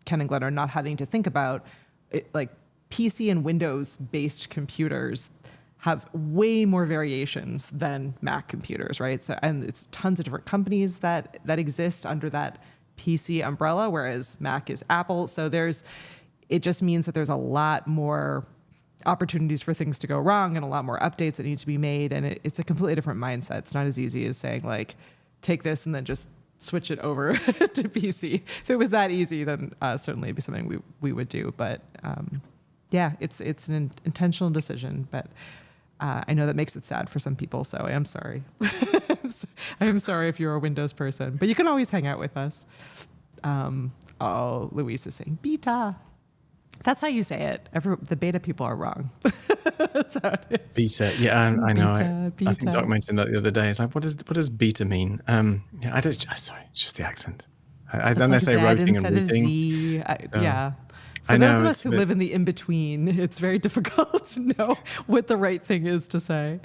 A: Ken and Glenn are not having to think about it, like PC and Windows based computers have way more variations than Mac computers, right? So, and it's tons of different companies that exist under that PC umbrella, whereas Mac is Apple. So it just means that there's a lot more opportunities for things to go wrong and a lot more updates that need to be made. And it's a completely different mindset. It's not as easy as saying like, take this and then just switch it over to PC. If it was that easy, then certainly it'd be something we would do. But yeah, it's an intentional decision, but I know that makes it sad for some people. So I am sorry. I am sorry if you're a Windows person, but you can always hang out with us. Louise is saying beta. That's how you say it. The beta people are wrong. That's how it is.
B: Beta, yeah, I know.
A: Beta.
B: I think Doc mentioned that the other day. It's like, what does beta mean? Yeah, sorry, it's just the accent. Then
A: like
B: they say
A: Z
B: routing and
A: instead of
B: routing.
A: Z.
B: So,
A: yeah. For those of us who live in the in-between, it's very difficult to know what the right thing is to say.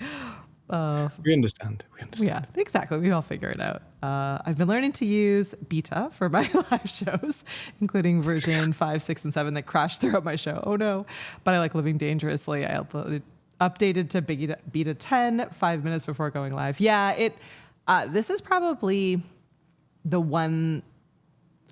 B: We understand.
A: Yeah, exactly. We all figure it out. I've been learning to use beta for my live shows, including version 5, 6, and 7 that crashed throughout my show. Oh no. But I like living dangerously. I updated to beta 10 5 minutes before going live. Yeah, this is probably the one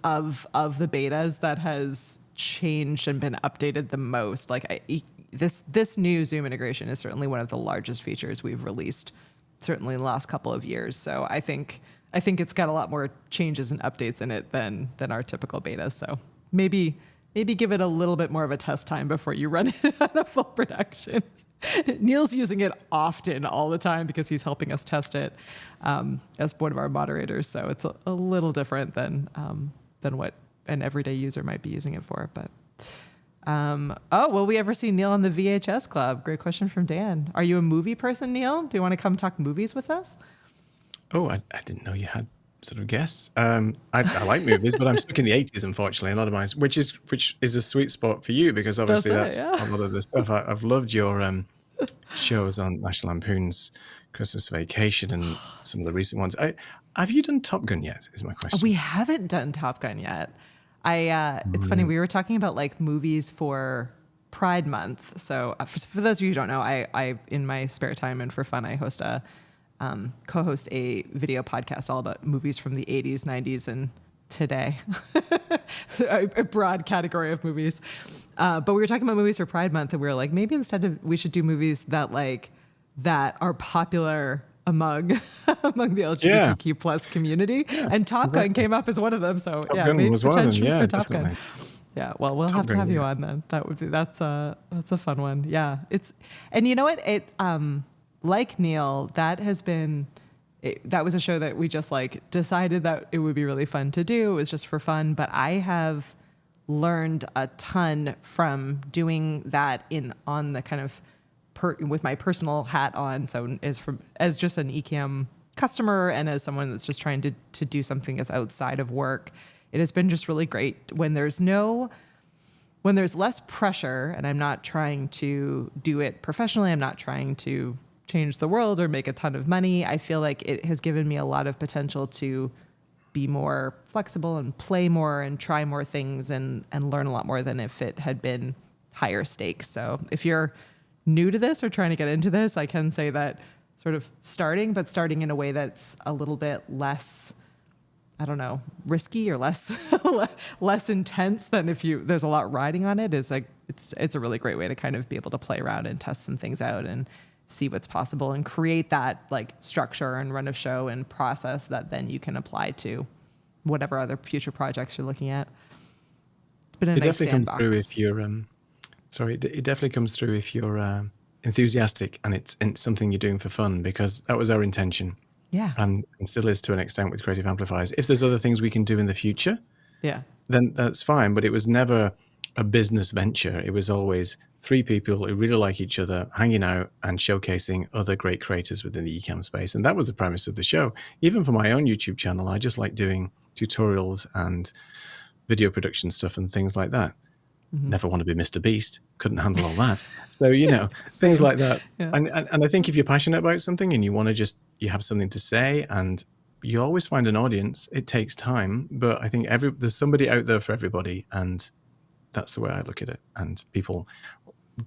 A: of the betas that has changed and been updated the most. Like this new Zoom integration is certainly one of the largest features we've released, certainly in the last couple of years. So I think it's got a lot more changes and updates in it than our typical beta. So maybe give it a little bit more of a test time before you run it out of full production. Neil's using it often, all the time, because he's helping us test it as one of our moderators. So it's a little different than what an everyday user might be using it for. But will we ever see Neil on the VHS Club? Great question from Dan. Are you a movie person, Neil? Do you want to come talk movies with us?
B: Oh, I didn't know you had sort of guests. I like movies, but I'm stuck in the 80s, unfortunately. A lot of mine, which is a sweet spot for you, because obviously that's a lot of the stuff. I've loved your shows on National Lampoon's Christmas Vacation and some of the recent ones. Have you done Top Gun yet, is my question.
A: We haven't done Top Gun yet. It's funny, we were talking about like movies for Pride Month. So for those of you who don't know, I in my spare time and for fun, I co-host a video podcast all about movies from the 80s, 90s, and today. A broad category of movies. But we were talking about movies for Pride Month, and we were like, maybe we should do movies that are popular among the LGBTQ plus community. Yeah, and Top Gun came up as one of them. So
B: Top Gun was one of them. Yeah, definitely. Gun.
A: Yeah, well, we'll have to have you on then. That's a fun one. Yeah, and you know what? Like Neil, that was a show that we just like decided that it would be really fun to do. It was just for fun, but I have learned a ton from doing that on the kind of with my personal hat on. So as just an Ecamm customer and as someone that's just trying to do something that's outside of work, it has been just really great when there's less pressure, and I'm not trying to do it professionally. I'm not trying to change the world or make a ton of money. I feel like it has given me a lot of potential to be more flexible and play more and try more things and learn a lot more than if it had been higher stakes. So if you're new to this or trying to get into this, I can say that sort of starting in a way that's a little bit less, I don't know, risky or less intense than there's a lot riding on it, is like it's a really great way to kind of be able to play around and test some things out and see what's possible and create that like structure and run of show and process that then you can apply to whatever other future projects you're looking at. It's been a nice sandbox.
B: It definitely comes through if you're enthusiastic and it's something you're doing for fun, because that was our intention.
A: Yeah.
B: And still is to an extent with Creative Amplifiers. If there's other things we can do in the future, then that's fine. But it was never a business venture. It was always three people who really like each other, hanging out and showcasing other great creators within the Ecamm space. And that was the premise of the show. Even for my own YouTube channel, I just like doing tutorials and video production stuff and things like that. Mm-hmm. Never want to be Mr. Beast. Couldn't handle all that. So, things like that. Yeah. And I think if you're passionate about something and you want to you have something to say, and you always find an audience. It takes time, but I think there's somebody out there for everybody. And that's the way I look at it. And people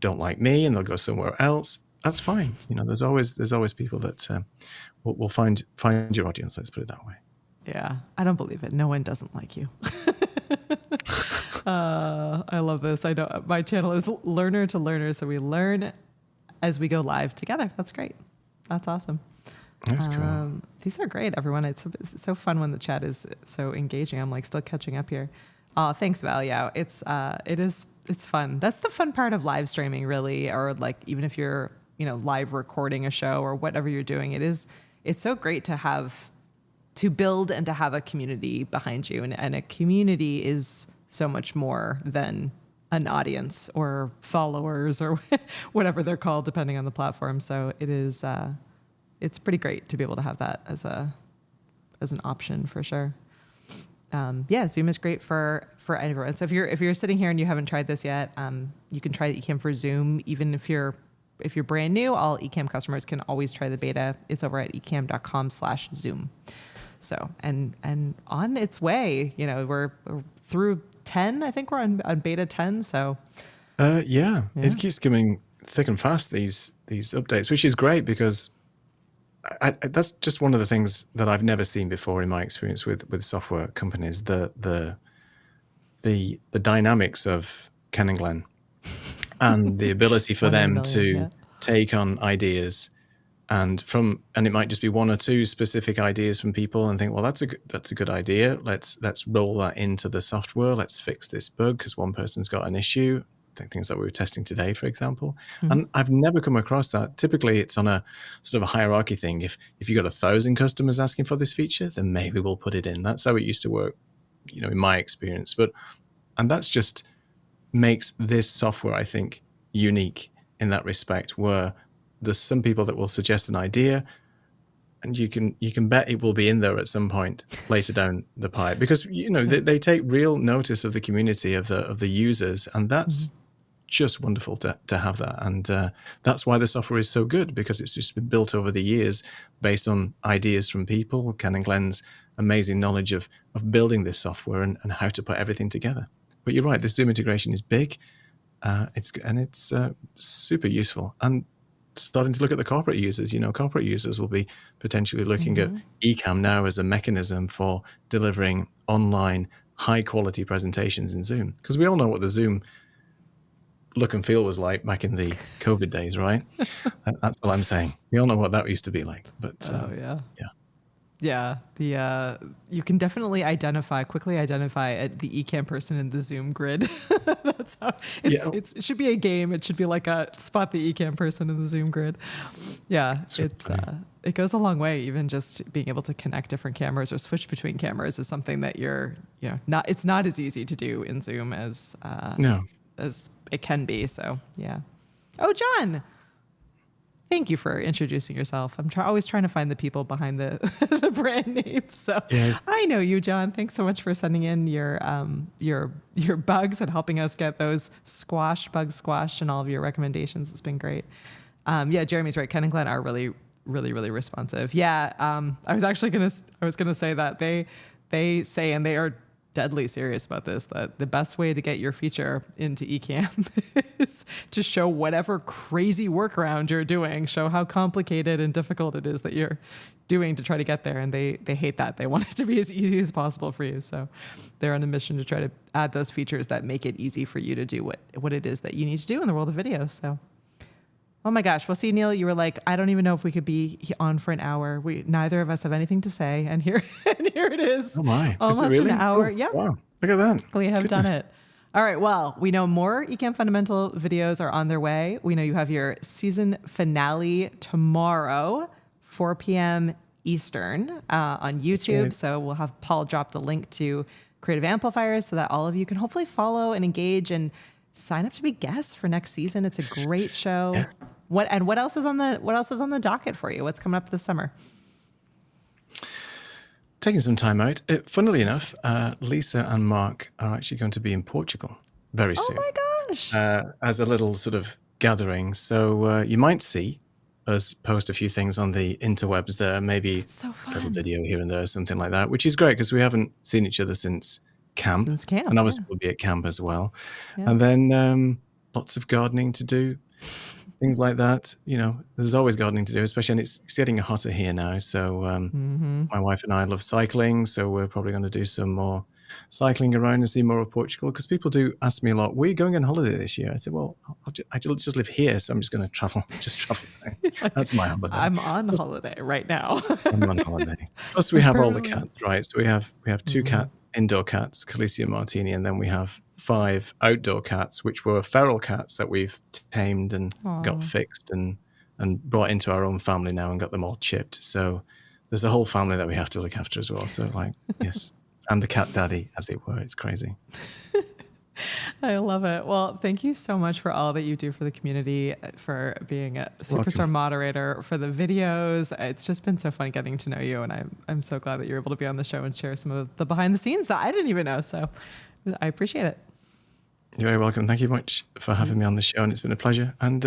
B: don't like me and they'll go somewhere else. That's fine. There's always people that will find your audience. Let's put it that way.
A: Yeah. I don't believe it. No one doesn't like you. I love this. I know my channel is learner to learner, so we learn as we go live together. That's great. That's awesome.
B: That's cool.
A: These are great, everyone. It's so fun when the chat is so engaging. I'm like still catching up here. Oh, thanks, Val. Yeah, it's fun. That's the fun part of live streaming, really, or like even if you're live recording a show or whatever you're doing. It's so great to build and to have a community behind you, and a community is so much more than an audience or followers or whatever they're called, depending on the platform. So it's pretty great to be able to have that as an option for sure. Zoom is great for everyone. So if you're sitting here and you haven't tried this yet, you can try the Ecamm for Zoom. Even if you're brand new, all Ecamm customers can always try the beta. It's over at ecamm.com/Zoom. So, and on its way, we're through 10. I think we're on beta 10. So,
B: it keeps coming thick and fast, these updates, which is great, because that's just one of the things that I've never seen before in my experience with software companies. The the dynamics of Ken and Glenn and the ability for
A: One in a
B: them
A: million,
B: to
A: yeah.
B: take on ideas and it might just be one or two specific ideas from people and think, well, that's a good idea. Let's roll that into the software. Let's fix this bug because one person's got an issue. Things that we were testing today, for example. And I've never come across that. Typically, it's on a sort of a hierarchy thing. If you got 1,000 customers asking for this feature, then maybe we'll put it in. That's how it used to work, in my experience. And that's just makes this software, I think, unique in that respect, where there's some people that will suggest an idea, and you can bet it will be in there at some point later down the pipe, because they take real notice of the community of the users, and that's just wonderful to have that. And that's why the software is so good, because it's just been built over the years based on ideas from people. Ken and Glenn's amazing knowledge of building this software and how to put everything together. But you're right, the Zoom integration is big. It's super useful, and starting to look at the corporate users. Corporate users will be potentially looking at Ecamm now as a mechanism for delivering online high quality presentations in Zoom, because we all know what the Zoom look and feel was like back in the COVID days, right? That's all I'm saying. We all know what that used to be like. But
A: Yeah, you can definitely quickly identify the Ecamm person in the Zoom grid. That's how it should be a game. It should be like a spot the Ecamm person in the Zoom grid. Yeah, it goes a long way. Even just being able to connect different cameras or switch between cameras is something that it's not as easy to do in Zoom as it can be. So yeah. Oh, John. Thank you for introducing yourself. I'm always trying to find the people behind the the brand name. So yes. I know you, John. Thanks so much for sending in your bugs and helping us get those bugs squashed, and all of your recommendations. It's been great. Jeremy's right. Ken and Glenn are really, really, really responsive. Yeah. I was gonna say that they say, and they are deadly serious about this, that the best way to get your feature into Ecamm is to show whatever crazy workaround you're doing, show how complicated and difficult it is that you're doing to try to get there. And they hate that. They want it to be as easy as possible for you. So they're on a mission to try to add those features that make it easy for you to do what it is that you need to do in the world of video. So, oh my gosh. Well, see, Neil, you were like, I don't even know if we could be on for an hour. Neither of us have anything to say. And here it is.
B: Oh my.
A: Almost
B: is it really?
A: an hour.
B: Oh,
A: Yeah.
B: Wow. Look at that.
A: We have done it. All right. Well, we know more Ecamm Fundamental videos are on their way. We know you have your season finale tomorrow, 4 p.m. Eastern on YouTube. Right. So we'll have Paul drop the link to Creative Amplifiers so that all of you can hopefully follow and engage and sign up to be guests for next season. It's a great show.
B: Yes.
A: What else is on the docket for you? What's coming up this summer?
B: Taking some time out. Funnily enough, Lisa and Mark are actually going to be in Portugal very soon.
A: Oh my gosh!
B: As a little sort of gathering. So you might see us post a few things on the interwebs there. Maybe
A: so
B: a little video here and there, something like that, which is great because we haven't seen each other since camp. And obviously we'll be at camp as well. Yeah. And then lots of gardening to do. Things like that, there's always gardening to do, especially, and it's getting hotter here now. So my wife and I love cycling, so we're probably going to do some more cycling around and see more of Portugal, because people do ask me a lot, where are you going on holiday this year? I said, well, I just live here, so I'm just going to travel around. That's my holiday.
A: I'm on holiday right now.
B: I'm on holiday. Plus we have all the cats, right? So we have two indoor cats, Khaleesi and Martini, and then we have 5 outdoor cats, which were feral cats that we've tamed and got fixed and brought into our own family now and got them all chipped. So there's a whole family that we have to look after as well. So yes, I'm the cat daddy, as it were. It's crazy.
A: I love it. Well, thank you so much for all that you do for the community, for being a superstar moderator, for the videos. It's just been so fun getting to know you, and I'm so glad that you're able to be on the show and share some of the behind the scenes that I didn't even know. So I appreciate it.
B: You're very welcome. Thank you much for having me on the show, and it's been a pleasure. And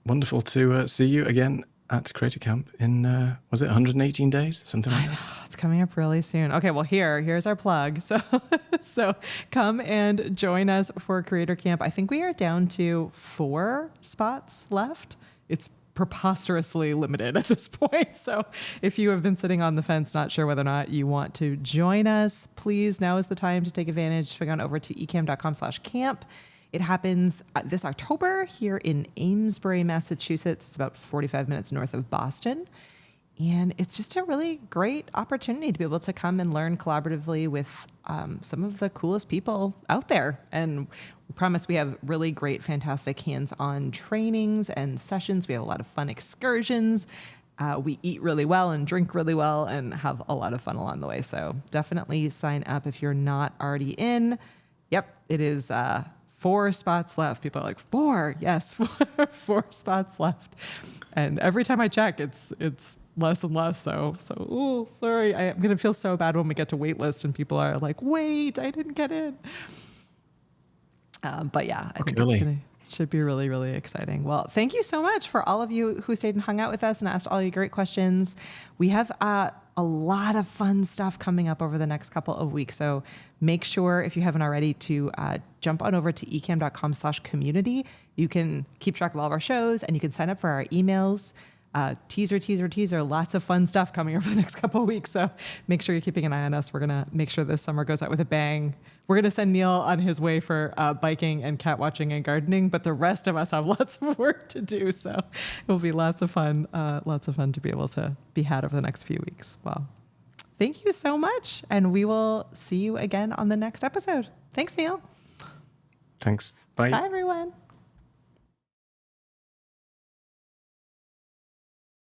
B: wonderful to see you again at Creator Camp in, was it 118 days? Something like that. I know,
A: it's coming up really soon. Okay, well, here's our plug. So come and join us for Creator Camp. I think we are down to 4 spots left. It's preposterously limited at this point. So if you have been sitting on the fence, not sure whether or not you want to join us, please, now is the time to take advantage. Swing on over to ecamm.com/camp. It happens this October here in Amesbury, Massachusetts. It's about 45 minutes north of Boston. And it's just a really great opportunity to be able to come and learn collaboratively with some of the coolest people out there. And we promise we have really great, fantastic hands-on trainings and sessions. We have a lot of fun excursions. We eat really well and drink really well and have a lot of fun along the way. So definitely sign up if you're not already in. Yep, it is 4 spots left. People are like, 4? Yes, 4 spots left. And every time I check, it's less and less. So, ooh, sorry. I'm going to feel so bad when we get to wait list and people are like, wait, I didn't get in. But yeah, I think it should be really, really exciting. Well, thank you so much for all of you who stayed and hung out with us and asked all your great questions. We have a lot of fun stuff coming up over the next couple of weeks. So make sure, if you haven't already, to jump on over to ecamm.com/community. You can keep track of all of our shows and you can sign up for our emails. Teaser. Lots of fun stuff coming over the next couple of weeks. So make sure you're keeping an eye on us. We're going to make sure this summer goes out with a bang. We're going to send Neil on his way for biking and cat watching and gardening, but the rest of us have lots of work to do. So it will be lots of fun to be able to be had over the next few weeks. Well, thank you so much. And we will see you again on the next episode. Thanks, Neil.
B: Thanks. Bye.
A: Bye, everyone.